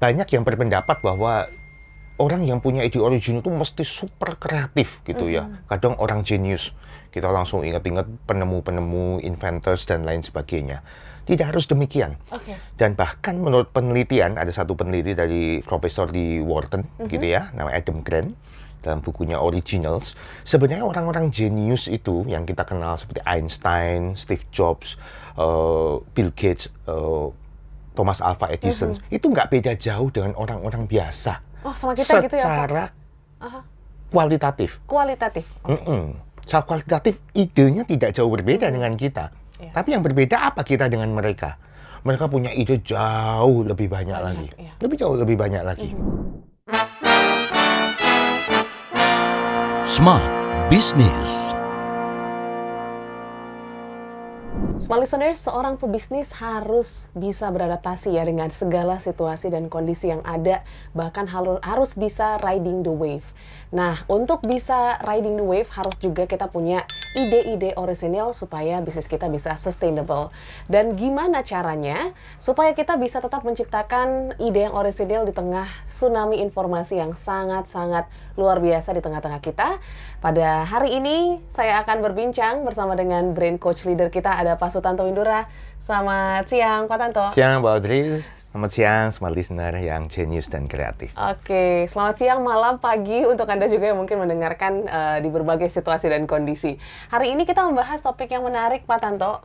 banyak yang berpendapat bahwa orang yang punya ide original itu mesti super kreatif gitu ya. Kadang orang jenius. Kita langsung ingat-ingat penemu-penemu, inventors, dan lain sebagainya. Tidak harus demikian. Dan bahkan menurut penelitian, ada satu peneliti dari profesor di Wharton, gitu ya, namanya Adam Grant, dalam bukunya Originals, sebenarnya orang-orang jenius itu yang kita kenal seperti Einstein, Steve Jobs, Bill Gates, Thomas Alva Edison, itu nggak beda jauh dengan orang-orang biasa. Oh, sama kita gitu ya, Pak? Secara kualitatif. Kualitatif. Secara kualitatif, idenya tidak jauh berbeda dengan kita. Tapi yang berbeda apa kita dengan mereka? Mereka punya ide jauh lebih banyak lagi. Jauh lebih banyak lagi. Smart Business. Smart listeners, seorang pebisnis harus bisa beradaptasi ya dengan segala situasi dan kondisi yang ada, bahkan harus bisa riding the wave. Nah, untuk bisa riding the wave harus juga kita punya ide-ide orisinil supaya bisnis kita bisa sustainable. Dan gimana caranya supaya kita bisa tetap menciptakan ide yang orisinil di tengah tsunami informasi yang sangat-sangat luar biasa di tengah-tengah kita? Pada hari ini saya akan berbincang bersama dengan Brain Coach Leader kita, ada Pak Sutanto Windura. Selamat siang, Pak Tanto. Siang, Mbak Audrey. Selamat siang, smart listener yang genius dan kreatif. Oke, selamat siang, malam, pagi untuk Anda juga yang mungkin mendengarkan di berbagai situasi dan kondisi. Hari ini kita membahas topik yang menarik, Pak Tanto.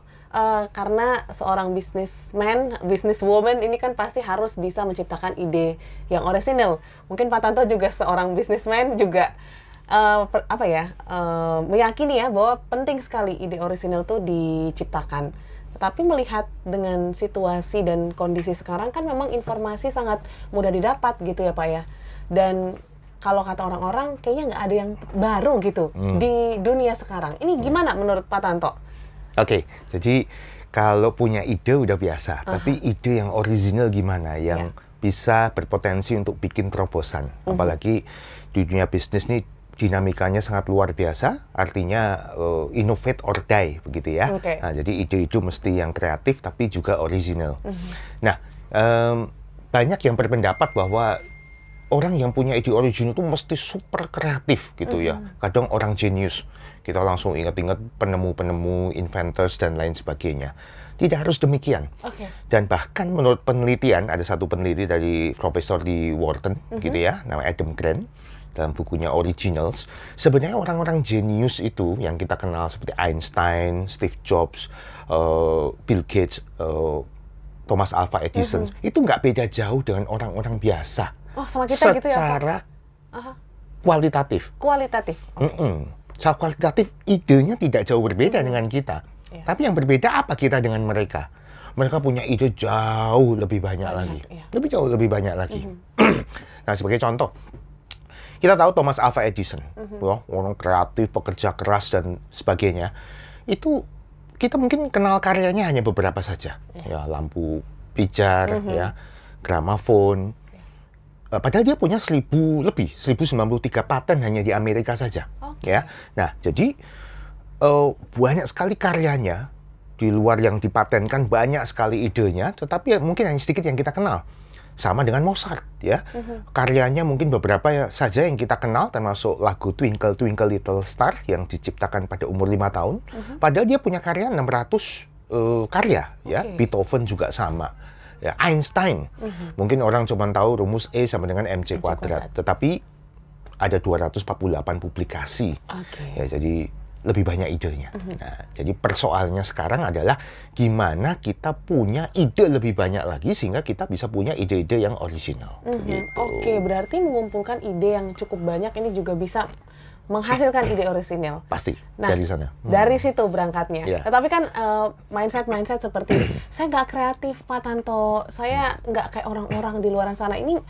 Karena seorang businessman, businesswoman ini kan pasti harus bisa menciptakan ide yang orisinil. Mungkin Pak Tanto juga seorang businessman juga meyakini ya bahwa penting sekali ide orisinil tuh diciptakan. Tetapi melihat dengan situasi dan kondisi sekarang kan memang informasi sangat mudah didapat gitu ya Pak ya. Dan kalau kata orang-orang kayaknya nggak ada yang baru gitu di dunia sekarang. Ini gimana menurut Pak Tanto? Oke, jadi kalau punya ide udah biasa, tapi ide yang original gimana, yang bisa berpotensi untuk bikin terobosan. Apalagi di dunia bisnis nih dinamikanya sangat luar biasa, artinya innovate or die, begitu ya. Nah, jadi ide itu mesti yang kreatif tapi juga original. Nah, banyak yang berpendapat bahwa orang yang punya ide original itu mesti super kreatif gitu ya. Kadang orang jenius. Kita langsung ingat-ingat penemu-penemu, inventors, dan lain sebagainya. Tidak harus demikian. Dan bahkan menurut penelitian, ada satu peneliti dari profesor di Wharton, gitu ya, namanya Adam Grant, dalam bukunya Originals, sebenarnya orang-orang jenius itu yang kita kenal seperti Einstein, Steve Jobs, Bill Gates, Thomas Alva Edison, itu nggak beda jauh dengan orang-orang biasa. Oh, sama kita gitu ya, Pak? Secara kualitatif. Kualitatif. Secara kualitatif, idenya tidak jauh berbeda dengan kita. Tapi yang berbeda apa kita dengan mereka? Mereka punya ide jauh lebih banyak lagi. Jauh lebih banyak lagi. Nah, sebagai contoh, kita tahu Thomas Alva Edison, orang kreatif, pekerja keras, dan sebagainya. Itu kita mungkin kenal karyanya hanya beberapa saja. Ya, lampu pijar, ya, gramafon. Padahal dia punya 1093 paten hanya di Amerika saja. Ya. Nah, jadi banyak sekali karyanya, di luar yang dipatenkan banyak sekali idenya, tetapi mungkin hanya sedikit yang kita kenal. Sama dengan Mozart, ya. Karyanya mungkin beberapa saja yang kita kenal, termasuk lagu Twinkle Twinkle Little Star yang diciptakan pada umur 5 tahun. Padahal dia punya karya 600 karya, ya. Beethoven juga sama. Ya, Einstein, mungkin orang cuma tahu rumus E sama dengan MC kuadrat, tetapi ada 248 publikasi. Ya, jadi lebih banyak idenya. Nah, jadi persoalannya sekarang adalah gimana kita punya ide lebih banyak lagi sehingga kita bisa punya ide-ide yang original. Oke, berarti mengumpulkan ide yang cukup banyak ini juga bisa menghasilkan ide orisinil. Pasti, nah, dari sana. Dari situ berangkatnya. Tetapi kan mindset seperti saya nggak kreatif, Pak Tanto. Saya nggak kayak orang-orang di luar sana. Ini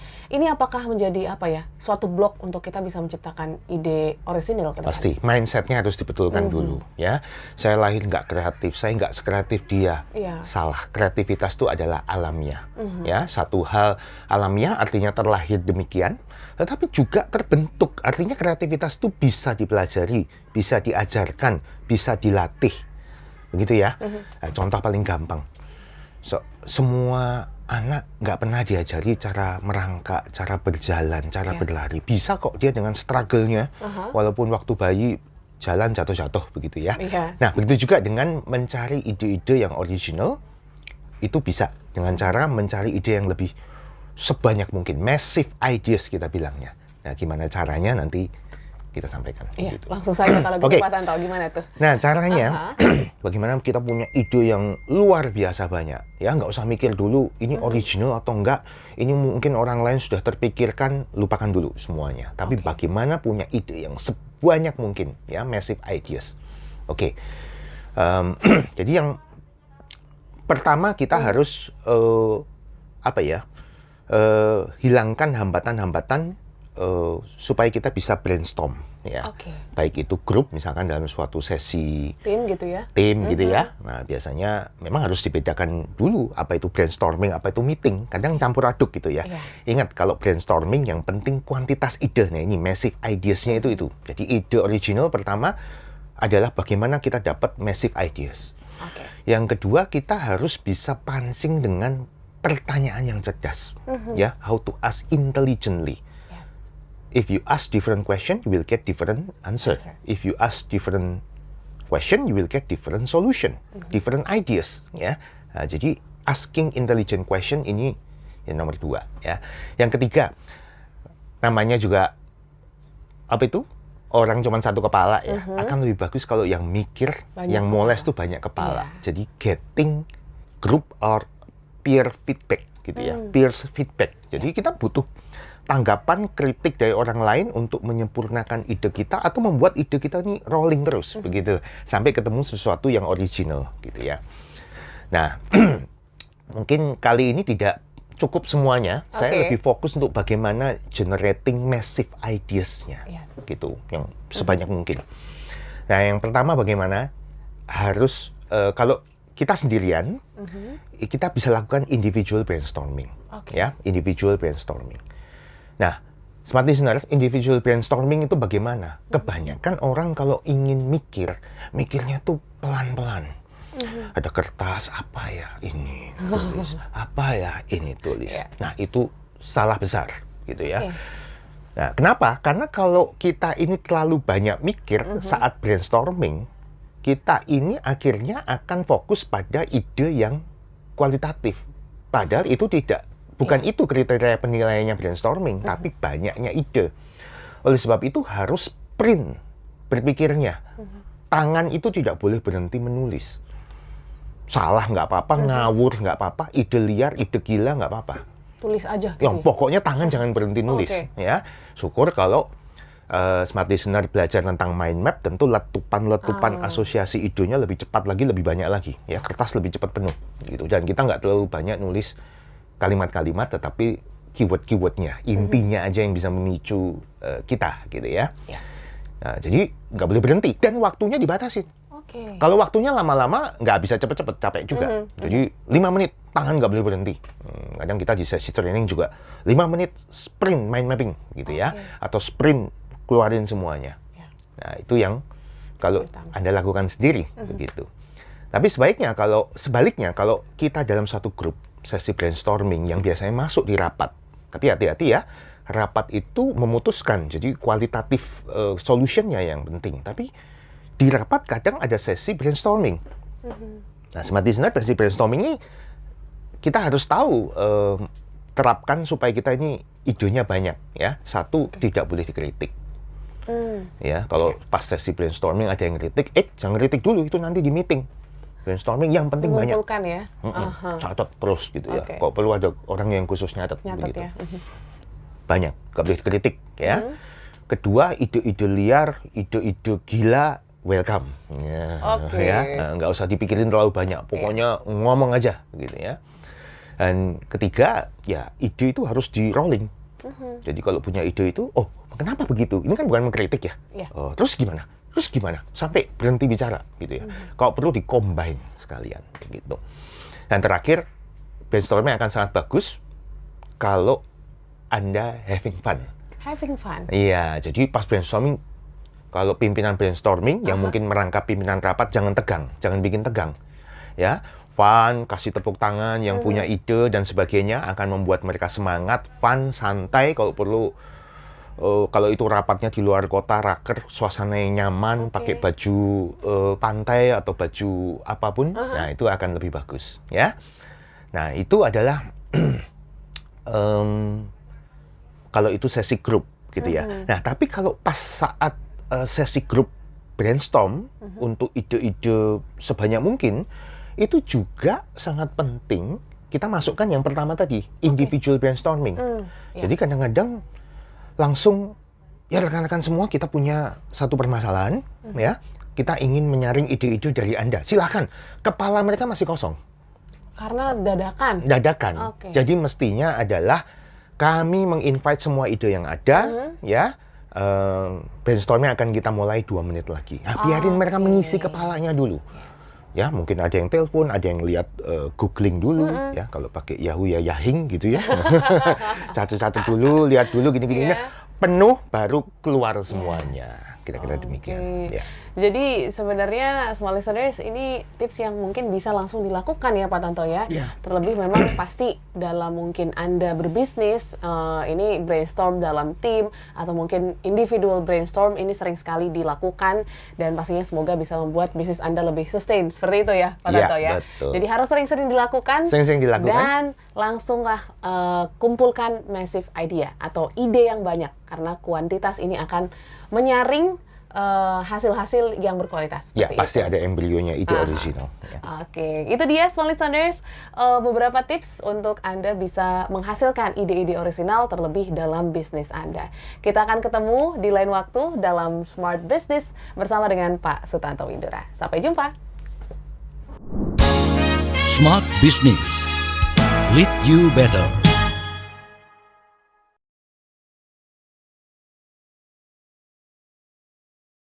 apakah menjadi suatu blok untuk kita bisa menciptakan ide orisinil? Pasti, mindsetnya harus dibetulkan dulu. Ya, saya lahir nggak kreatif, saya nggak sekreatif dia. Salah. Kreativitas itu adalah alamiah. Ya, satu hal alamiah artinya terlahir demikian. Tetapi juga terbentuk, artinya kreativitas itu bisa dipelajari, bisa diajarkan, bisa dilatih. Begitu ya. Nah, contoh paling gampang. Semua anak nggak pernah diajari cara merangkak, cara berjalan, cara berlari. Bisa kok dia dengan struggle-nya, walaupun waktu bayi jalan jatuh-jatuh begitu ya. Nah, begitu juga dengan mencari ide-ide yang original, itu bisa dengan cara mencari ide yang lebih sebanyak mungkin, massive ideas kita bilangnya. Nah, gimana caranya nanti kita sampaikan. Iya, gitu. langsung saja kalau gitu Pak Tanto, gimana tuh? Nah, caranya bagaimana kita punya ide yang luar biasa banyak. Ya, nggak usah mikir dulu ini original atau enggak. Ini mungkin orang lain sudah terpikirkan, lupakan dulu semuanya. Tapi bagaimana punya ide yang sebanyak mungkin, ya, massive ideas. Jadi yang pertama kita harus hilangkan hambatan-hambatan supaya kita bisa brainstorm, ya. Baik itu grup, misalkan dalam suatu sesi tim gitu ya. Gitu ya. Nah, biasanya memang harus dibedakan dulu apa itu brainstorming, apa itu meeting. Kadang campur aduk gitu ya. Ingat, kalau brainstorming yang penting kuantitas ide. Nah, ini massive ideas-nya itu. Jadi ide original pertama adalah bagaimana kita dapat massive ideas. Yang kedua, kita harus bisa pancing dengan pertanyaan yang cerdas. Ya, how to ask intelligently. If you ask different question, you will get different answer. If you ask different question, you will get different solution, different ideas. Ya, nah, jadi asking intelligent question ini yang nomor 2. Ya, yang ketiga, namanya juga apa itu? Orang cuma satu kepala ya. Akan lebih bagus kalau yang mikir, yang moles tuh banyak kepala. Jadi getting group or peer feedback gitu ya, peers feedback. Jadi kita butuh tanggapan kritik dari orang lain untuk menyempurnakan ide kita atau membuat ide kita ini rolling terus begitu sampai ketemu sesuatu yang original gitu ya. Nah, mungkin kali ini tidak cukup semuanya. Saya lebih fokus untuk bagaimana generating massive ideas-nya gitu, yang sebanyak mungkin. Nah, yang pertama bagaimana harus kalau kita sendirian, kita bisa lakukan individual brainstorming, ya, individual brainstorming. Nah, smart listener, individual brainstorming itu bagaimana? Kebanyakan orang kalau ingin mikirnya tuh pelan-pelan. Ada kertas, apa ya ini tulis, apa ya ini tulis. Nah, itu salah besar, gitu ya. Nah, kenapa? Karena kalau kita ini terlalu banyak mikir saat brainstorming, kita ini akhirnya akan fokus pada ide yang kualitatif. Padahal itu bukan itu kriteria penilaiannya brainstorming, tapi banyaknya ide. Oleh sebab itu harus sprint berpikirnya. Tangan itu tidak boleh berhenti menulis. Salah nggak apa-apa, ngawur nggak apa-apa, ide liar, ide gila nggak apa-apa. Tulis aja gitu. Yang pokoknya tangan jangan berhenti nulis, ya. Syukur kalau smart listener belajar tentang mind map, tentu letupan asosiasi idenya lebih cepat lagi, lebih banyak lagi, ya. Kertas lebih cepat penuh, gitu. Dan kita nggak terlalu banyak nulis kalimat-kalimat, tetapi keyword-keywordnya, intinya aja yang bisa memicu kita, gitu ya. Nah, jadi nggak boleh berhenti dan waktunya dibatasin. Kalau waktunya lama-lama nggak bisa cepet-cepet, capek juga. Jadi 5 menit tangan nggak boleh berhenti. Kadang kita di sesi training juga 5 menit sprint mind mapping gitu ya, atau sprint keluarin semuanya. Nah, itu yang kalau Anda lakukan sendiri begitu. Tapi sebaliknya kalau kita dalam satu grup sesi brainstorming yang biasanya masuk di rapat, tapi hati-hati ya, rapat itu memutuskan, jadi kualitatif solutionnya yang penting. Tapi di rapat kadang ada sesi brainstorming. Nah, smart listener sesi brainstorming ini kita harus tahu terapkan supaya kita ini idenya banyak, ya. Satu, tidak boleh dikritik. Ya, kalau pas sesi brainstorming ada yang kritik, jangan kritik dulu, itu nanti di meeting. Brainstorming yang penting banyak. Mengumpulkan ya. Catat terus gitu ya. Kalau perlu ada orang yang khusus nyatat begitu. Ya. Banyak, nggak boleh dikritik ya. Kedua, ide-ide liar, ide-ide gila, welcome. Ya, nggak usah dipikirin terlalu banyak. Pokoknya ngomong aja gitu ya. Dan ketiga, ya ide itu harus di rolling. Jadi kalau punya ide itu, oh kenapa begitu? Ini kan bukan mengkritik ya. Terus gimana? Sampai berhenti bicara gitu ya. Kalau perlu di-combine sekalian gitu. Dan terakhir, brainstorming akan sangat bagus kalau Anda having fun. Having fun? Iya, jadi pas brainstorming, kalau pimpinan brainstorming yang mungkin merangkap pimpinan rapat, jangan tegang, jangan bikin tegang. Ya, fun, kasih tepuk tangan yang punya ide dan sebagainya, akan membuat mereka semangat, fun, santai, kalau perlu kalau itu rapatnya di luar kota, raker, suasananya nyaman, pakai baju pantai atau baju apapun, nah itu akan lebih bagus, ya. Nah itu adalah kalau itu sesi grup, gitu ya. Nah tapi kalau pas saat sesi grup brainstorm untuk ide-ide sebanyak mungkin, itu juga sangat penting kita masukkan yang pertama tadi, individual brainstorming. Jadi kadang-kadang langsung, ya rekan-rekan semua kita punya satu permasalahan, ya, kita ingin menyaring ide-ide dari Anda. Silakan, kepala mereka masih kosong. Karena dadakan? Dadakan. Jadi mestinya adalah kami menginvite semua ide yang ada, ya, brainstorming akan kita mulai 2 menit lagi. Nah, biarin mereka mengisi kepalanya dulu. Ya, mungkin ada yang telepon, ada yang lihat googling dulu, ya, kalau pakai Yahoo ya Yahing gitu ya. Catat-catat dulu, lihat dulu gini-gini, penuh baru keluar semuanya. Kira-kira demikian. Ya. Jadi sebenarnya small listeners, ini tips yang mungkin bisa langsung dilakukan ya Pak Tanto ya. Terlebih memang pasti dalam mungkin Anda berbisnis, ini brainstorm dalam tim atau mungkin individual brainstorm ini sering sekali dilakukan, dan pastinya semoga bisa membuat bisnis Anda lebih sustain. Seperti itu ya Pak Tanto ya. Betul. Jadi harus sering-sering dilakukan. Sering-sering dilakukan. Dan langsunglah kumpulkan massive idea atau ide yang banyak, karena kuantitas ini akan menyaring hasil-hasil yang berkualitas. Ya, pasti ada embrionya ide original. Ya. Oke, itu dia small listeners, beberapa tips untuk Anda bisa menghasilkan ide-ide original terlebih dalam bisnis Anda. Kita akan ketemu di lain waktu dalam Smart Business bersama dengan Pak Sutanto Windora. Sampai jumpa. Smart Business. Lead you better.